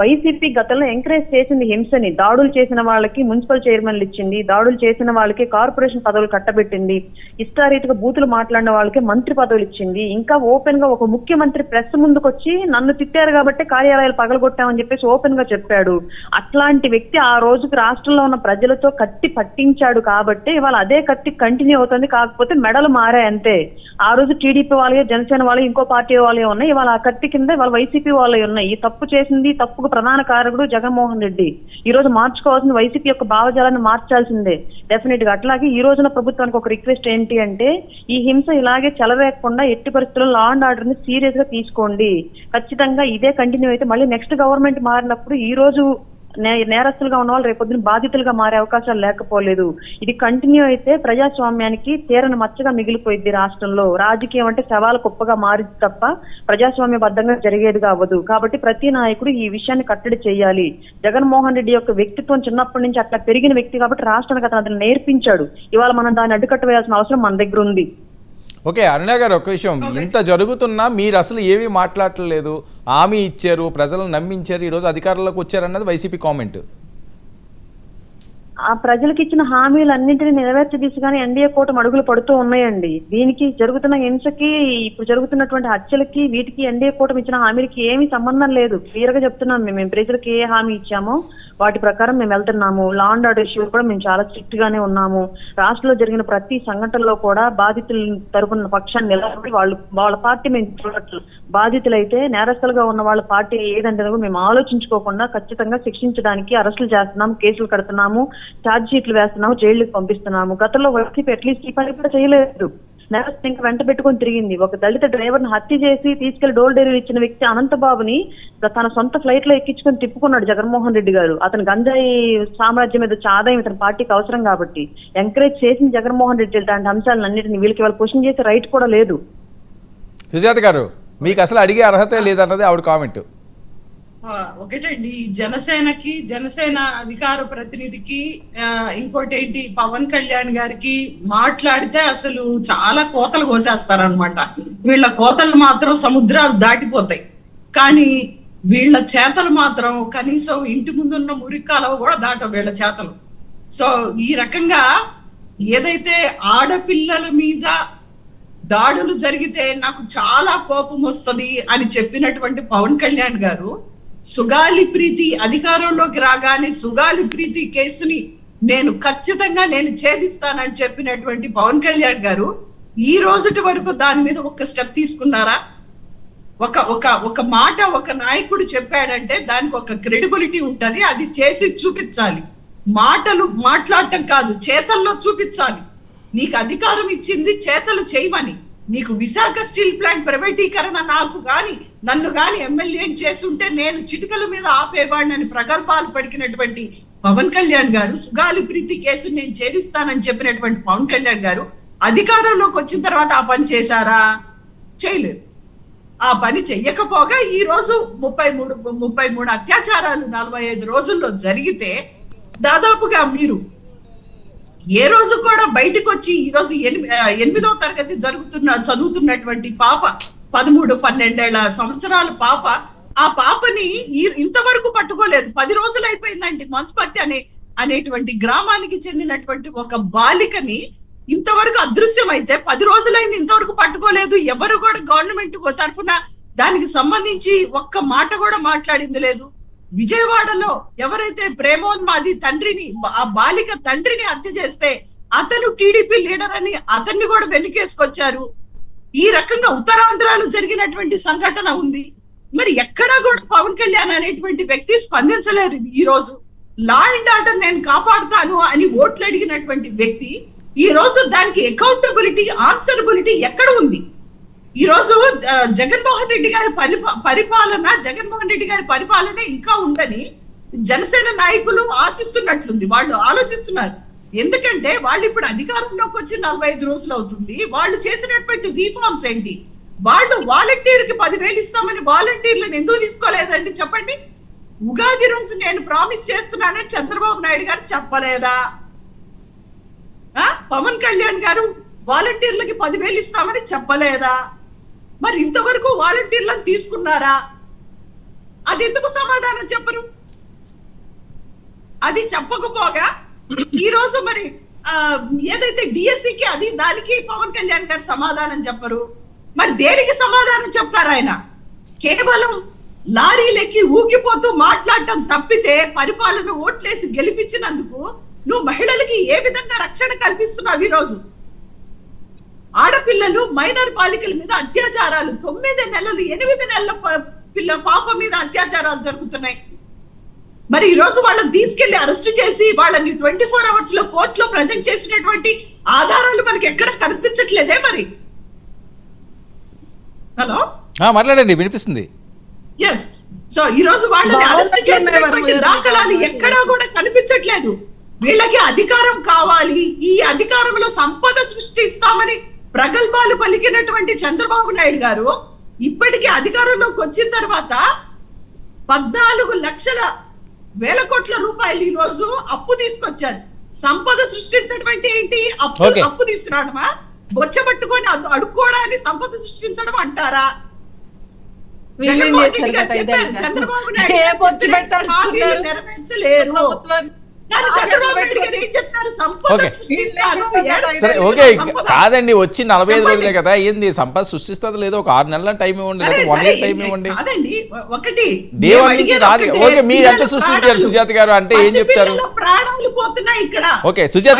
YCP గతంలో encourage చేసింది హింసని, దాడులు చేసిన వాళ్ళకి మున్సిపల్ చైర్మన్లు ఇచ్చింది, దాడులు చేసిన వాళ్ళకి కార్పొరేషన్ పదవులు కట్టబెట్టింది, ఇష్టారీతిగా బూతులు మాట్లాడిన వాళ్ళకి మంత్రి పదవులు ఇచ్చింది. ఇంకా ఓపెన్ గా ఒక ముఖ్యమంత్రి ప్రెస్ ముందుకు వచ్చి నన్ను తిట్టారు కాబట్టి కార్యాలయాలు పగలగొట్టామని చెప్పేసి ఓపెన్ గా చెప్పాడు. అట్లాంటి వ్యక్తి ఆ రోజుకి రాష్ట్రంలో ఉన్న ప్రజలతో కత్తి పట్టించాడు కాబట్టి ఇవాళ అదే కత్తి కంటిన్యూ అవుతుంది. కాకపోతే మెడలు మారాయి అంతే. ఆ రోజు టీడీపీ వాళ్ళే, జనసేన వాళ్ళు, ఇంకో పార్టీ వాళ్ళే ఉన్నాయి. ఇవాళ ఆ కత్తి కింద ఇవాళ వైసీపీ వాళ్ళే ఉన్నాయి. ఈ తప్పు చేసింది, తప్పుకు ప్రధాన కారకుడు జగన్మోహన్ రెడ్డి. ఈ రోజు మార్చుకోవాల్సిన వైసీపీ యొక్క భావజాలాన్ని మార్చాల్సిందే డెఫినెట్ గా. అట్లాగే ఈ రోజున ప్రభుత్వానికి ఒక రిక్వెస్ట్ ఏంటి అంటే, ఈ హింస ఇలాగే చెలరేయకుండా ఎట్టి పరిస్థితుల్లో లా అండ్ ఆర్డర్ ని సీరియస్ గా తీసుకోండి. ఖచ్చితంగా ఇదే కంటిన్యూ అయితే మళ్ళీ నెక్స్ట్ గవర్నమెంట్ మారినప్పుడు ఈ రోజు నేరస్తులుగా ఉన్న వాళ్ళు రేపొద్దున బాధితులుగా మారే అవకాశాలు లేకపోలేదు. ఇది కంటిన్యూ అయితే ప్రజాస్వామ్యానికి తీరని మచ్చగా మిగిలిపోయింది రాష్ట్రంలో. రాజకీయం అంటే శవాల కుప్పగా మారింది తప్ప ప్రజాస్వామ్యబద్ధంగా జరిగేది కావదు. కాబట్టి ప్రతి నాయకుడు ఈ విషయాన్ని కట్టడి చేయాలి. జగన్మోహన్ రెడ్డి యొక్క వ్యక్తిత్వం చిన్నప్పటి నుంచి అట్లా పెరిగిన వ్యక్తి కాబట్టి రాష్ట్రానికి అతను నేర్పించాడు. ఇవాళ మనం దాన్ని అడ్డుకట్ట వేయాల్సిన అవసరం మన దగ్గర ఉంది. ఓకే అరుణ గారు, ఒక విషయం, ఇంత జరుగుతున్నా మీరు అసలు ఏమీ మాట్లాడలేదు, హామీ ఇచ్చారు, ప్రజలను నమ్మించారు, ఈరోజు అధికారంలోకి వచ్చారన్నది వైసీపీ కామెంట్. ఆ ప్రజలకు ఇచ్చిన హామీలన్నింటినీ నెరవేర్చే దిశగానే ఎన్డీఏ కూటమి అడుగులు పడుతూ ఉన్నాయండి. దీనికి జరుగుతున్న హింసకి, ఇప్పుడు జరుగుతున్నటువంటి హత్యలకి, వీటికి ఎన్డీఏ కూటమి ఇచ్చిన హామీలకి ఏమీ సంబంధం లేదు. క్లియర్ గా చెప్తున్నాం. మేము ప్రజలకు ఏ హామీ ఇచ్చామో వాటి ప్రకారం మేము వెళ్తున్నాము. లా అండ్ ఆర్డర్ ఇష్యూ కూడా మేము చాలా స్ట్రిక్ట్ గానే ఉన్నాము. రాష్ట్రంలో జరిగిన ప్రతి సంఘటనలో కూడా బాధితుల తరపున పక్షాన్ని నిలబడి వాళ్ళ పార్టీ మేము చూడట్లేదు. బాధితులైతే నేరస్తులుగా ఉన్న వాళ్ళ పార్టీ ఏదంటే మేము ఆలోచించుకోకుండా ఖచ్చితంగా శిక్షించడానికి అరెస్టులు చేస్తున్నాము, కేసులు కడుతున్నాము, ఛార్జ్ షీట్లు వేస్తున్నాము, జైలుకి పంపిస్తున్నాము. గతంలో వైసీపీ అట్లీస్ట్ ఈ పని కూడా చేయలేదు. నేరస్తు ఇంకా వెంట పెట్టుకుని తిరిగింది. ఒక దళిత డ్రైవర్ ని హత్య చేసి తీసుకెళ్లి డోర్ డెలివరీ ఇచ్చిన వ్యక్తి అనంతబాబుని తన సొంత ఫ్లైట్ లో ఎక్కించుకొని తిప్పుకున్నాడు జగన్మోహన్ రెడ్డి గారు. అతని గంజాయి సామ్రాజ్యం మీద వచ్చే ఆదాయం ఇతని పార్టీకి అవసరం కాబట్టి ఎంకరేజ్ చేసిన జగన్మోహన్ రెడ్డి ఇలాంటి అంశాలన్నింటినీ వీళ్ళకి వాళ్ళు క్వశ్చన్ చేసే రైట్ కూడా లేదు. సుజాత గారు, మీకు అసలు అడిగే అర్హత లేదన్నది ఆవిడ కామెంట్. ఒకటండి, జనసేన అధికార ప్రతినిధికి ఇంకోటి ఏంటి, పవన్ కళ్యాణ్ గారికి మాట్లాడితే అసలు చాలా కోతలు కోసేస్తారనమాట. వీళ్ళ కోతలు మాత్రం సముద్రాలు దాటిపోతాయి, కానీ వీళ్ళ చేతలు మాత్రం కనీసం ఇంటి ముందున్న మురికాలవ కూడా దాటవు వీళ్ళ చేతలు. సో ఈ రకంగా ఏదైతే ఆడపిల్లల మీద దాడులు జరిగితే నాకు చాలా కోపం వస్తుంది అని చెప్పినటువంటి పవన్ కళ్యాణ్ గారు, సుగాలి ప్రీతి అధికారంలోకి రాగానే సుగాలి ప్రీతి కేసుని ఖచ్చితంగా నేను ఛేదిస్తానని చెప్పినటువంటి పవన్ కళ్యాణ్ గారు ఈ రోజుటి వరకు దాని మీద ఒక స్టెప్ తీసుకున్నారా? ఒక మాట ఒక నాయకుడు చెప్పాడంటే దానికి ఒక క్రెడిబిలిటీ ఉంటది, అది చేసి చూపించాలి. మాటలు మాట్లాడటం కాదు, చేతల్లో చూపించాలి. నీకు అధికారం ఇచ్చింది చేతలు చేయమని. నీకు విశాఖ స్టీల్ ప్లాంట్ ప్రైవేటీకరణ నన్ను గాని ఎమ్మెల్యే చేసుంటే నేను చిటికల మీద ఆపేవాడిని ప్రగల్భాలు పడికినటువంటి పవన్ కళ్యాణ్ గారు, సుగాలి ప్రీతి కేసు నేను ఛేదిస్తానని చెప్పినటువంటి పవన్ కళ్యాణ్ గారు అధికారంలోకి వచ్చిన తర్వాత ఆ పని చేశారా? చేయలేదు. ఆ పని చెయ్యకపోగా ఈ రోజు 33 అత్యాచారాలు 45 రోజుల్లో జరిగితే దాదాపుగా మీరు ఏ రోజు కూడా బయటకు వచ్చి ఈ రోజు 8వ తరగతి చదువుతున్నటువంటి పాప, 13-12 సంవత్సరాల పాప, ఆ పాపని ఇంతవరకు పట్టుకోలేదు. 10 రోజులు అయిపోయిందండి. మంచుపర్తి అనేటువంటి గ్రామానికి చెందినటువంటి ఒక బాలికని ఇంతవరకు అదృశ్యం అయితే 10 రోజులైంది, ఇంతవరకు పట్టుకోలేదు. ఎవరు కూడా గవర్నమెంట్ తరఫున దానికి సంబంధించి ఒక్క మాట కూడా మాట్లాడింది లేదు. విజయవాడలో ఎవరైతే ప్రేమోన్మాది తండ్రిని, ఆ బాలిక తండ్రిని హత్య చేస్తే అతను టీడీపీ లీడర్ అని అతన్ని కూడా వెనుకేసుకొచ్చారు. ఈ రకంగా ఉత్తరాంధ్రలో జరిగినటువంటి సంఘటన ఉంది. మరి ఎక్కడా కూడా పవన్ కళ్యాణ్ అనేటువంటి వ్యక్తి స్పందించలేరు. ఈ రోజు లా అండ్ ఆర్డర్ నేను కాపాడుతాను అని ఓట్లు అడిగినటువంటి వ్యక్తి ఈ రోజు దానికి అకౌంటబిలిటీ, ఆన్సరబిలిటీ ఎక్కడ ఉంది? ఈ రోజు జగన్మోహన్ రెడ్డి గారి పరిపాలన ఇంకా ఉందని జనసేన నాయకులు ఆశిస్తున్నట్లుంది. వాళ్ళు ఆలోచిస్తున్నారు. ఎందుకంటే వాళ్ళు ఇప్పుడు అధికారంలోకి వచ్చి 45 రోజులు అవుతుంది. వాళ్ళు చేసినటువంటి రీఫార్మ్స్ ఏంటి? వాళ్ళు వాలంటీర్ కి 10,000 ఇస్తామని వాలంటీర్లను ఎందుకు తీసుకోలేదండి చెప్పండి? ఉగాది రోజు నేను ప్రామిస్ చేస్తున్నానని చంద్రబాబు నాయుడు గారు చెప్పలేదా? పవన్ కళ్యాణ్ గారు వాలంటీర్లకి 10,000 ఇస్తామని చెప్పలేదా? మరి ఇంతవరకు వాలంటీర్లను తీసుకున్నారా? అది ఎందుకు సమాధానం చెప్పరు? అది చెప్పకపోగా ఈ రోజు మరి ఏదైతే డిఎస్సికి అది దానికి పవన్ కళ్యాణ్ గారు సమాధానం చెప్పరు. మరి దేనికి సమాధానం చెప్తారు ఆయన? కేవలం లారీలెక్కి ఊగిపోతూ మాట్లాడటం తప్పితే పరిపాలన ఓట్లేసి గెలిపించినందుకు నువ్వు మహిళలకి ఏ విధంగా రక్షణ కల్పిస్తున్నావు? ఈ రోజు ఆడపిల్లలు మైనర్ బాలికల మీద అత్యాచారాలు, 9 నెలలు 8 నెలల పాప మీద అత్యాచారాలు జరుగుతున్నాయి. మరి ఈ రోజు వాళ్ళని తీసుకెళ్లి అరెస్ట్ చేసి వాళ్ళని 24 అవర్స్ లో కోర్టులో ప్రజెంట్ చేసినటువంటి ఆధారాలు మనకి ఎక్కడ కనిపించట్లేదే. మరి హలో మాట్లాడండి, వినిపిస్తుంది. ఎస్. సో ఈ రోజు వాళ్ళని అరెస్ట్ చేసినటువంటి దాఖలాలు ఎక్కడా కూడా కనిపించట్లేదు. వీళ్ళకి అధికారం కావాలి, ఈ అధికారంలో సంపద సృష్టిస్తామని ప్రగల్భాలు పలికినటువంటి చంద్రబాబు నాయుడు గారు ఇప్పటికీ అధికారంలోకి వచ్చిన తర్వాత 14,00,000 కోట్ల రూపాయలు ఈ రోజు అప్పు తీసుకొచ్చారు. సంపద సృష్టించడం అంటే ఏంటి? అప్పు తీసుకురావడమా? బొచ్చబట్టుకొని అడుక్కోవడాన్ని సంపద సృష్టించడం అంటారా? చంద్రబాబు నాయుడు నెరవేర్చలేరు. సరే ఓకే, కాదండి, వచ్చి 45 రోజులే కదా, ఏంది సంపద సృష్టిస్తుంది లేదు? ఒక 6 నెలల టైం ఇవ్వండి, లేదా 1 year టైం ఇవ్వండి. డే 1 నుంచి రాదు. ఓకే, మీరు ఎంత సృష్టించారు సుజాత గారు అంటే ఏం చెప్తారు? ఓకే సుజాత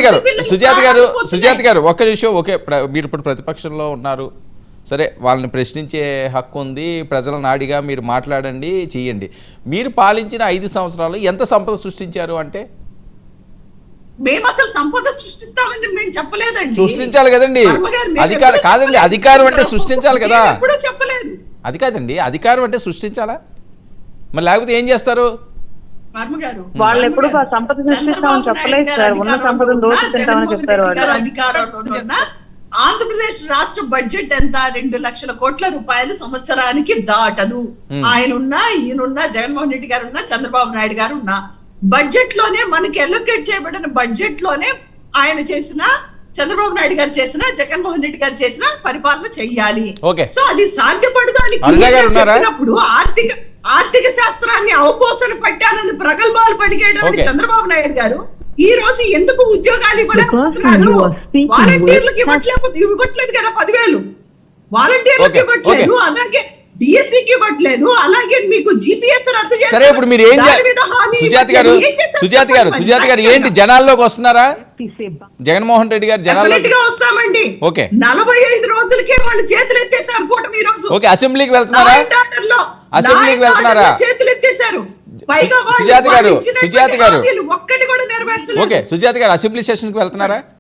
గారు ఒక్క నిమిషం. ఓకే, మీరు ఇప్పుడు ప్రతిపక్షంలో ఉన్నారు, సరే వాళ్ళని ప్రశ్నించే హక్కు ఉంది, ప్రజల నాడిగా మీరు మాట్లాడండి, చెయ్యండి. మీరు పాలించిన 5 సంవత్సరాలు ఎంత సంపద సృష్టించారు అంటే? మేము అసలు సంపద సృష్టిస్తామని మేము చెప్పలేదండి. సృష్టించాలి కదండి, అధికారం కాదండి, అధికారం అంటే సృష్టించాలి కదా. ఎప్పుడూ చెప్పలేదు. అది కాదండి, అధికారం అంటే సృష్టించాలా, మరి లేకపోతే ఏం చేస్తారు? వాళ్ళు ఎప్పుడు సంపద సృష్టిస్తామని చెప్పలేదు సార్, ఉన్న సంపదను దోచుకుంటామని చెప్పారు వాళ్ళు. అధికారంలో ఆంధ్రప్రదేశ్ రాష్ట్ర బడ్జెట్ ఎంత? 2 లక్షల కోట్ల రూపాయలు సంవత్సరానికి దాటదు. ఆయనున్నా, ఈయనున్నా, జగన్మోహన్ రెడ్డి గారు ఉన్నా, చంద్రబాబు నాయుడు గారు ఉన్నా, బడ్జెట్ లోనే మనకి అలొకేట్ చేయబడిన బడ్జెట్ లోనే ఆయన చేసిన, చంద్రబాబు నాయుడు గారు చేసిన, జగన్మోహన్ రెడ్డి గారు చేసిన పరిపాలన చెయ్యాలి. సో అది సాధ్యపడదు అని చెప్పినప్పుడు ఆర్థిక శాస్త్రాన్ని అవపోసన పట్టానని ప్రగల్భాలు పలికేటువంటి చంద్రబాబు నాయుడు గారు ఈ రోజు ఎందుకు ఉద్యోగాలు ఇవ్వలేకపోతున్నారు? వాలంటీర్లకు ఇవ్వట్లేదు కదా 10,000, వాలంటీర్లకు ఇవ్వట్లేదు, అలాగే డిఎస్సికి ఇవ్వట్లేదు, అలాగే మీకు జిపిఎస్ రద్దు చేస్తారు. సరే, ఇప్పుడు మీరు ఏం సుజాత గారు ఏంటి జనాల్లోకి వస్తున్నారా? జగన్మోహన్ రెడ్డి గారు జనాల్లోకి వస్తామండి. ఓకే, 45 రోజులకే వాళ్ళు చేతులు ఎత్తేసారు కూటమి. ఈ రోజు ఓకే, అసెంబ్లీకి వెళ్తున్నారా? చేతులు ఎత్తేసారు. సుజాత గారు ఒక్కటి కూడా నెరవేర్చలేదు. ఓకే, సుజాత గారు అసెంబ్లీ సెషన్ కి వెళ్తున్నారా?